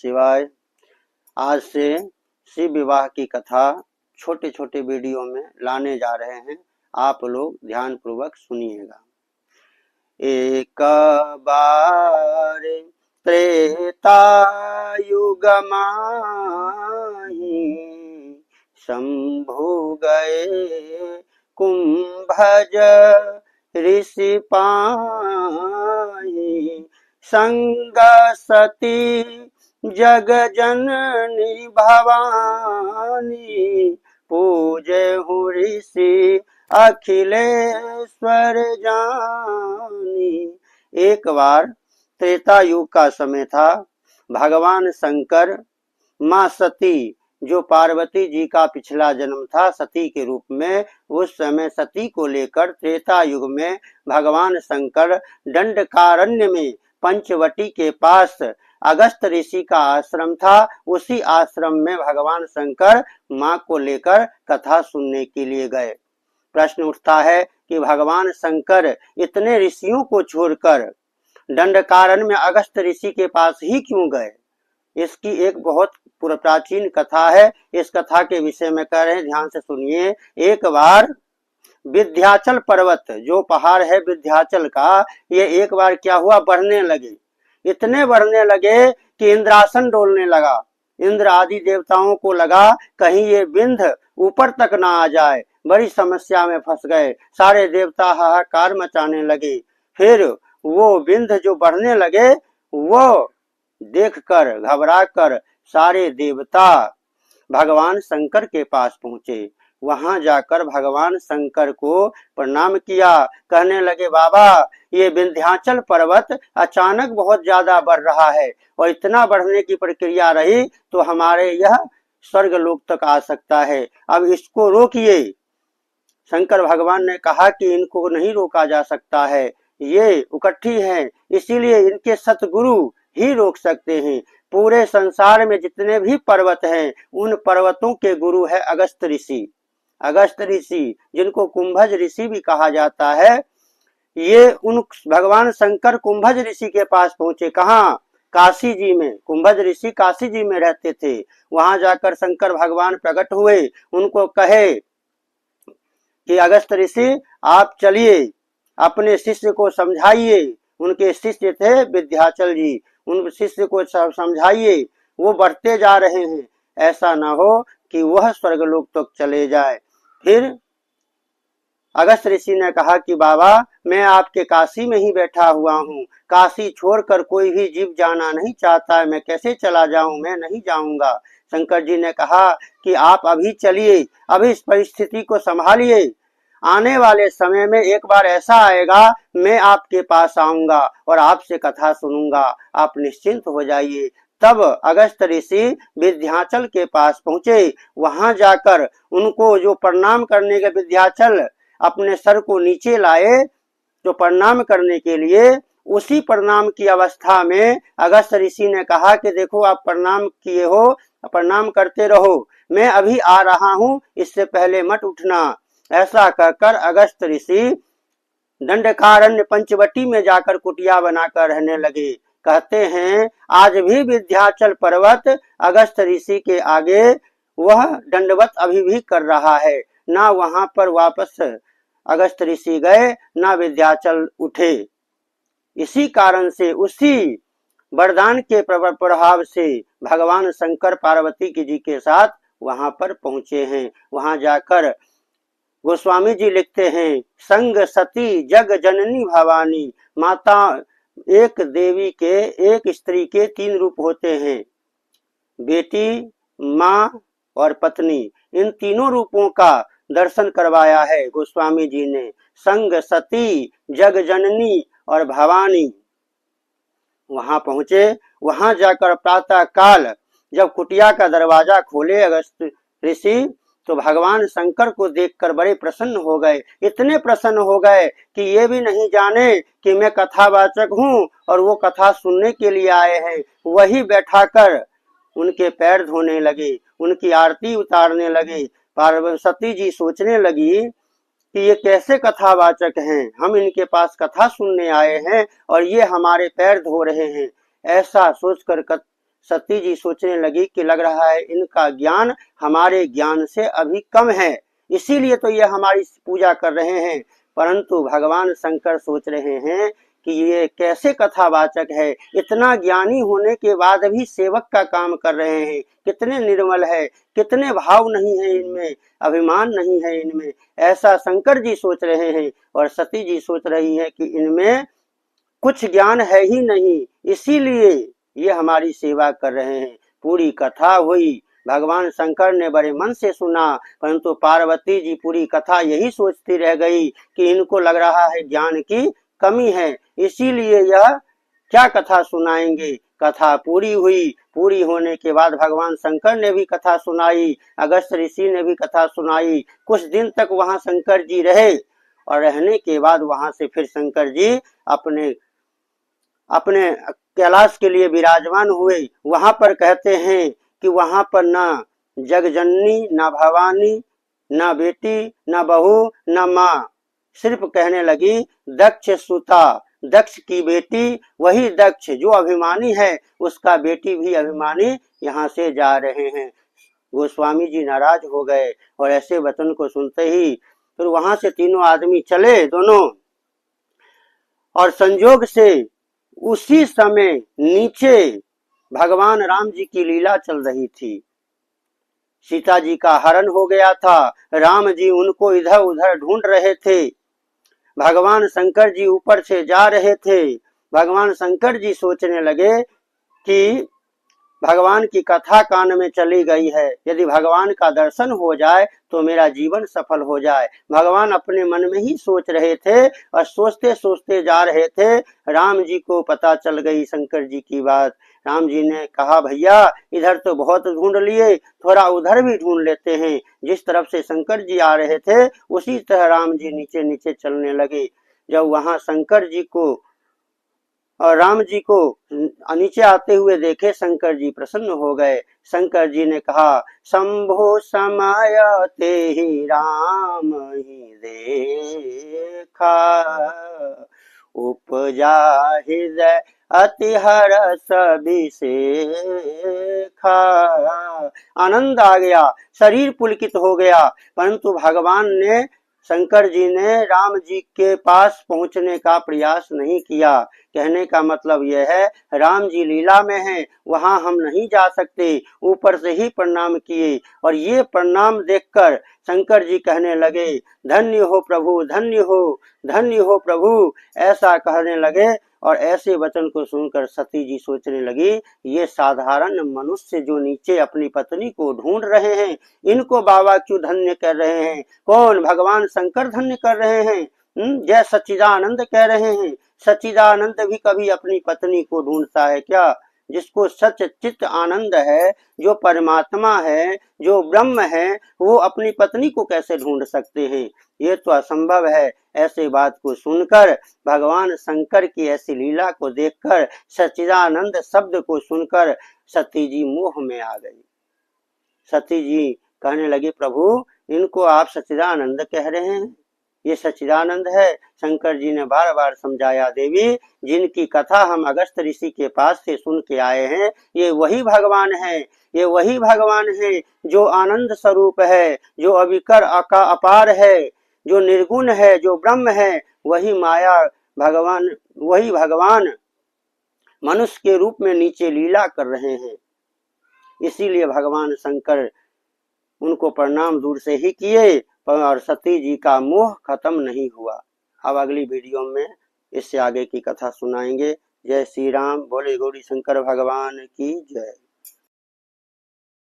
शिवाय। आज से शिव विवाह की कथा छोटे छोटे वीडियो में लाने जा रहे हैं, आप लोग ध्यान पूर्वक सुनिएगा। एक बार त्रेता युग माही शंभु गए कुंभज ऋषि पाही संग सती जग जननी भवानी पूजे हूँ ऋषि अखिलेश्वर जानी। एक बार त्रेता युग का समय था। भगवान शंकर माँ सती जो पार्वती जी का पिछला जन्म था सती के रूप में, उस समय सती को लेकर त्रेता युग में भगवान शंकर दंडकारण्य में पंचवटी के पास अगस्त ऋषि का आश्रम था। उसी आश्रम में भगवान शंकर माँ को लेकर कथा सुनने के लिए गए। प्रश्न उठता है कि भगवान शंकर इतने ऋषियों को छोड़कर दंडकारण्य में अगस्त ऋषि के पास ही क्यों गए? इसकी एक बहुत प्राचीन कथा है। इस कथा के विषय में कह रहे हैं, ध्यान से सुनिए। एक बार विंध्याचल पर्वत जो पहाड़ है विंध्याचल का, ये एक बार क्या हुआ, बढ़ने लगे। इतने बढ़ने लगे कि इंद्रासन डोलने लगा। इंद्र आदि देवताओं को लगा कहीं ये विंध्य ऊपर तक ना आ जाए, बड़ी समस्या में फंस गए। सारे देवता हाहाकार मचाने लगे। फिर वो विंध्य जो बढ़ने लगे वो देखकर घबराकर सारे देवता भगवान शंकर के पास पहुंचे। वहां जाकर भगवान शंकर को प्रणाम किया। कहने लगे, बाबा ये विंध्याचल पर्वत अचानक बहुत ज्यादा बढ़ रहा है और इतना बढ़ने की प्रक्रिया रही तो हमारे यह स्वर्ग लोक तक आ सकता है, अब इसको रोकिए। शंकर भगवान ने कहा कि इनको नहीं रोका जा सकता है, ये इकट्ठी हैं, इसीलिए इनके सतगुरु ही रोक सकते हैं। पूरे संसार में जितने भी पर्वत हैं उन पर्वतों के गुरु है अगस्त ऋषि। अगस्त ऋषि जिनको कुंभज ऋषि भी कहा जाता है, ये उन भगवान शंकर कुंभज ऋषि के पास पहुंचे। कहाँ? काशी जी में। कुंभज ऋषि काशी जी में रहते थे। वहां जाकर शंकर भगवान प्रकट हुए, उनको कहे कि अगस्त ऋषि आप चलिए, अपने शिष्य को समझाइए। उनके शिष्य थे विंध्याचल जी, उन शिष्य को समझाइए, वो बढ़ते जा रहे हैं, ऐसा ना हो कि वह स्वर्गलोक तक चले जाए। फिर अगस्त ऋषि ने कहा कि बाबा मैं आपके काशी में ही बैठा हुआ हूँ, काशी छोड़कर कोई भी जीव जाना नहीं चाहता है, मैं कैसे चला जाऊं? मैं नहीं जाऊंगा। शंकर जी ने कहा कि आप अभी चलिए, अभी इस परिस्थिति को संभालिए, आने वाले समय में एक बार ऐसा आएगा मैं आपके पास आऊंगा और आपसे कथा सुनूंगा, आप निश्चिंत हो जाइए। तब अगस्त ऋषि विंध्याचल के पास पहुंचे। वहां जाकर उनको जो प्रणाम करने के, विंध्याचल अपने सर को नीचे लाए जो प्रणाम करने के लिए, उसी प्रणाम की अवस्था में अगस्त ऋषि ने कहा कि देखो आप प्रणाम किए हो, प्रणाम करते रहो, मैं अभी आ रहा हूं, इससे पहले मत उठना। ऐसा कहकर अगस्त ऋषि दंडकारण्य पंचवटी में जाकर कुटिया बनाकर रहने लगे। कहते हैं आज भी विंध्याचल पर्वत अगस्त ऋषि के आगे वह दंडवत अभी भी कर रहा है। ना वहां पर वापस अगस्त ऋषि गए, ना विंध्याचल उठे। इसी कारण से, उसी वरदान के प्रभाव से भगवान शंकर पार्वती जी के साथ वहां पर पहुंचे हैं। वहां जाकर गोस्वामी जी लिखते हैं, संग सती जग जननी भवानी। माता एक देवी के, एक स्त्री के तीन रूप होते हैं, बेटी, माँ और पत्नी। इन तीनों रूपों का दर्शन करवाया है गोस्वामी जी ने। संग सती जग जननी और भवानी। वहां पहुंचे। वहां जाकर प्रातः काल जब कुटिया का दरवाजा खोले अगस्त ऋषि, तो भगवान शंकर को देखकर बड़े प्रसन्न हो गए। इतने प्रसन्न हो गए कि ये भी नहीं जाने कि मैं कथावाचक हूँ और वो कथा सुनने के लिए आए हैं। वही बैठाकर उनके पैर धोने लगे, उनकी आरती उतारने लगे। पार्वती जी सोचने लगी कि ये कैसे कथावाचक हैं, हम इनके पास कथा सुनने आए हैं और ये हमारे पैर धो रहे हैं। ऐसा सोचकर सती जी सोचने लगी कि लग रहा है इनका ज्ञान हमारे ज्ञान से अभी कम है, इसीलिए तो ये हमारी पूजा कर रहे हैं। परंतु भगवान शंकर सोच रहे हैं कि ये कैसे कथावाचक है, इतना ज्ञानी होने के बाद भी सेवक का काम कर रहे हैं, कितने निर्मल है, कितने भाव नहीं है इनमें, अभिमान नहीं है इनमें, ऐसा शंकर जी सोच रहे हैं। और सती जी सोच रही है कि इनमें कुछ ज्ञान है ही नहीं, इसीलिए ये हमारी सेवा कर रहे हैं। पूरी कथा हुई, भगवान शंकर ने बड़े मन से सुना, परंतु पार्वती जी पूरी कथा यही सोचती रह गई कि इनको लग रहा है ज्ञान की कमी है, इसीलिए यह क्या कथा सुनाएंगे। कथा पूरी हुई, पूरी होने के बाद भगवान शंकर ने भी कथा सुनाई, अगस्त्य ऋषि ने भी कथा सुनाई। कुछ दिन तक वहां शंकर जी रहे और रहने के बाद वहां से फिर शंकर जी अपने अपने कैलाश के लिए विराजमान हुए। वहां पर कहते हैं कि वहां पर ना जगजननी, ना भवानी, ना बेटी, ना बहू, ना माँ, सिर्फ कहने लगी दक्ष सुता, दक्ष की बेटी, वही दक्ष जो अभिमानी है उसका बेटी भी अभिमानी यहाँ से जा रहे हैं। गोस्वामी जी नाराज हो गए और ऐसे वचन को सुनते ही फिर वहां से तीनों आदमी चले दोनों, और संजोग से उसी समय नीचे भगवान राम जी की लीला चल रही थी। सीता जी का हरण हो गया था, राम जी उनको इधर उधर ढूंढ रहे थे, भगवान शंकर जी ऊपर से जा रहे थे। भगवान शंकर जी सोचने लगे कि भगवान की कथा कान में चली गई है, यदि भगवान का दर्शन हो जाए तो मेरा जीवन सफल हो जाए। भगवान अपने मन में ही सोच रहे थे और सोचते सोचते जा रहे थे। राम जी को पता चल गई शंकर जी की बात। राम जी ने कहा भैया इधर तो बहुत ढूंढ लिए, थोड़ा उधर भी ढूंढ लेते हैं। जिस तरफ से शंकर जी आ रहे थे उसी तरह राम जी नीचे नीचे चलने लगे। जब वहां शंकर जी को और राम जी को नीचे आते हुए देखे, शंकर जी प्रसन्न हो गए। शंकर जी ने कहा शंभो समय ते ही राम ही देखा, उपजा हृदय अति हरस अभिषेखा। आनंद आ गया, शरीर पुलकित हो गया, परंतु भगवान ने शंकर जी ने राम जी के पास पहुंचने का प्रयास नहीं किया। कहने का मतलब यह है राम जी लीला में हैं, वहां हम नहीं जा सकते, ऊपर से ही प्रणाम किए। और ये प्रणाम देखकर शंकर जी कहने लगे धन्य हो प्रभु, धन्य हो, धन्य हो प्रभु, ऐसा कहने लगे। और ऐसे वचन को सुनकर सती जी सोचने लगी ये साधारण मनुष्य जो नीचे अपनी पत्नी को ढूंढ रहे हैं, इनको बाबा क्यों धन्य कर रहे हैं? कौन? भगवान शंकर धन्य कर रहे हैं। जय सच्चिदानंद कह रहे हैं। सच्चिदानंद भी कभी अपनी पत्नी को ढूंढता है क्या? जिसको सच चित्त आनंद है, जो परमात्मा है, जो ब्रह्म है, वो अपनी पत्नी को कैसे ढूंढ सकते हैं? ये तो असंभव है। ऐसे बात को सुनकर, भगवान शंकर की ऐसी लीला को देखकर, सच्चिदानंद शब्द को सुनकर सती जी मोह में आ गई। सती जी कहने लगी प्रभु इनको आप सच्चिदानंद कह रहे हैं, ये सच्चिदानंद है। शंकर जी ने बार बार समझाया देवी जिनकी कथा हम अगस्त्य ऋषि के पास से सुन के आए हैं, ये वही भगवान है, ये वही भगवान है जो आनंद स्वरूप है, जो अविकर अपार है, जो निर्गुण है, जो ब्रह्म है। वही माया भगवान, वही भगवान मनुष्य के रूप में नीचे लीला कर रहे हैं। इसीलिए भगवान शंकर उनको प्रणाम दूर से ही किए और सती जी का मोह खत्म नहीं हुआ। अब अगली वीडियो में इससे आगे की कथा सुनाएंगे। जय श्री राम, बोले गौरी शंकर भगवान की जय।